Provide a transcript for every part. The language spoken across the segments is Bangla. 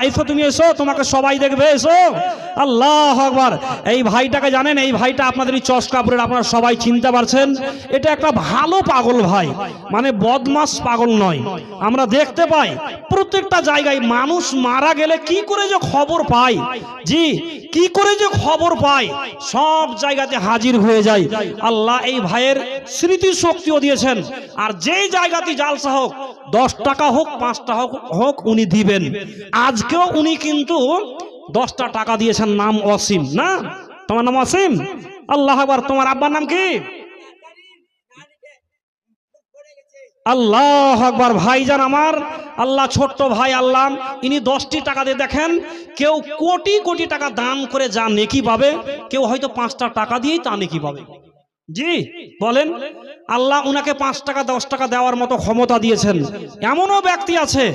এসো তুমি এসো, তোমাকে সবাই দেখবে, এসো। আল্লাহু আকবার। এই ভাইটাকে জানেন, এই ভাইটা আপনাদের এই চশকাপুরের, আপনারা সবাই চিনতে পারছেন। এটা একটা ভালো পাগল ভাই, মানে বদমাস পাগল নয়। আমরা দেখতে পাই প্রত্যেকটা জায়গায় মানুষ মারা গেলে কি করে যে খবর পাই, জি কি করে যে খবর পাই, সব জায়গাতে হাজির হয়ে যায়। আল্লাহ এই ভাইয়ের স্মৃতি শক্তিও দিয়েছেন। আর যেই জায়গাতে জালসা হোক, 10 টাকা হোক 5 টাকা হোক উনি দিবেন। আজকেও উনি কিন্তু 10টা টাকা দিয়েছেন। নাম অসীম না? তোমার নাম অসীম? আল্লাহ আকবার। তোমার আব্বার নাম কি? আল্লাহ আকবার। ভাইজান আমার, আল্লাহ ছোট্ট ভাই আল্লাহ, ইনি 10টি টাকা দিয়ে, দেখেন কেউ কোটি কোটি টাকা দান করে যা নেকি পাবে, কেউ হয়তো 5টা টাকা দিয়েই তা নেকি পাবে। জি বলেন, আল্লাহ উনাকে 5 টাকা 10 টাকা দেওয়ার মতো ক্ষমতা দিয়েছেন। এমনও ব্যক্তি আছে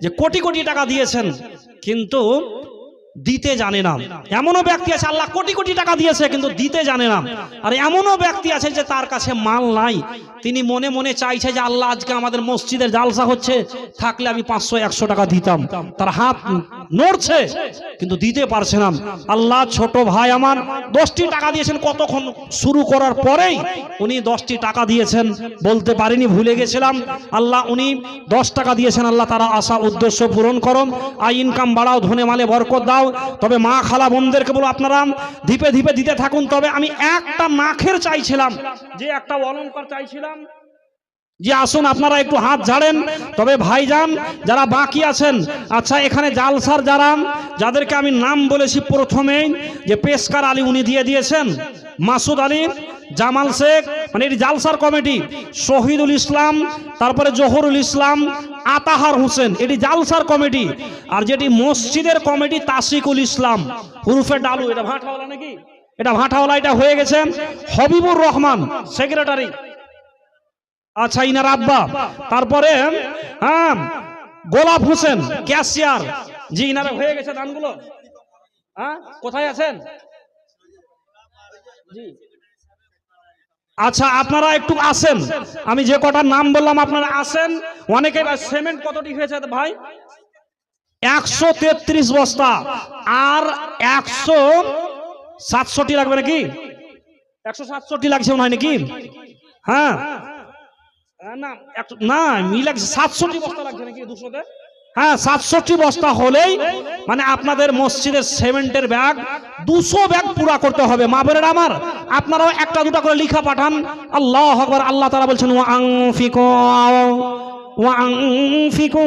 যে কোটি কোটি টাকা দিয়েছেন কিন্তু দিতে জানে না। এমনও ব্যক্তি আছে আল্লাহ কোটি কোটি টাকা দিয়েছে কিন্তু দিতে জানে না। আর এমনও ব্যক্তি আছে যে তার কাছে মাল নাই, তিনি মনে মনে চাইছে যে আল্লাহ আজকে আমাদের মসজিদের জালসা হচ্ছে, থাকলে আমি 500-100 টাকা দিতাম। তার হাত নড়ছে কিন্তু দিতে পারছে না। আল্লাহ ছোট ভাই আমার 10টি টাকা দিয়েছেন, কতক্ষণ শুরু করার পরেই উনি 10টি টাকা দিয়েছেন, বলতে পারিনি, ভুলে গেছিলাম। আল্লাহ উনি 10 টাকা দিয়েছেন। আল্লাহ তারা আশা উদ্দেশ্য পূরণ করুন, আয় ইনকাম বাড়াও, ধনে মালে বরকত দাও। তবে মা খালা বোনদেরকে বলো আপনারা ধীপে ধীপে দিতে থাকুন। তবে আমি একটা নাখের চাইছিলাম, যে একটা অলংকার চাইছিলাম, যে আসুন আপনারা একটু হাত ঝাড়েন। তবে ভাইজান যারা বাকি আছেন, আচ্ছা এখানে জালসার যাদেরকে আমি নাম বলেছি প্রথমেই, যে পেশকার আলী উনি দিয়ে দিয়েছেন, মাসুদ আলী, জামাল শেখ, মানে এটি জালসার কমিটি, শহীদুল ইসলাম, তারপরে জহরুল ইসলাম, আতাহার হোসেন, এটি জালসার কমিটি। আর যেটি মসজিদের কমিটি তাসিকুল ইসলাম হুরুফে ডালু, এটা ভাটাওয়ালা নাকি? এটা ভাটাওয়ালা, এটা হয়ে গেছে হবিবুর রহমান সেক্রেটারি। আচ্ছা ইনার আব্বা। তারপরে হ্যাঁ গোলাপ হোসেন ক্যাশিয়ার, জি ইনারা হয়ে গেছে দানগুলো। হ্যাঁ কোথায় আছেন? জি আচ্ছা আপনারা একটু আসেন, আমি যে কটা নাম বললাম আপনারা আসেন। অনেকে সিমেন্ট কতটি হয়েছে ভাই? 133 বস্তা। আর 167টি লাগবে নাকি? 167টি লাগছে মনে হয় নাকি? হ্যাঁ না মিল 700টি বস্তা লাগছে নাকি? 200তে? হ্যাঁ 700টি বস্তা হলেই মানে আপনাদের মসজিদের সিমেন্টের ব্যাগ 200 ব্যাগ পুরা করতে হবে। মা বোনেরা আমার, আপনারাও একটা দুটা করে লিখা পাঠান। আল্লাহু আকবার। আল্লাহ তাআলা বলছেন ওয়া আনফিকু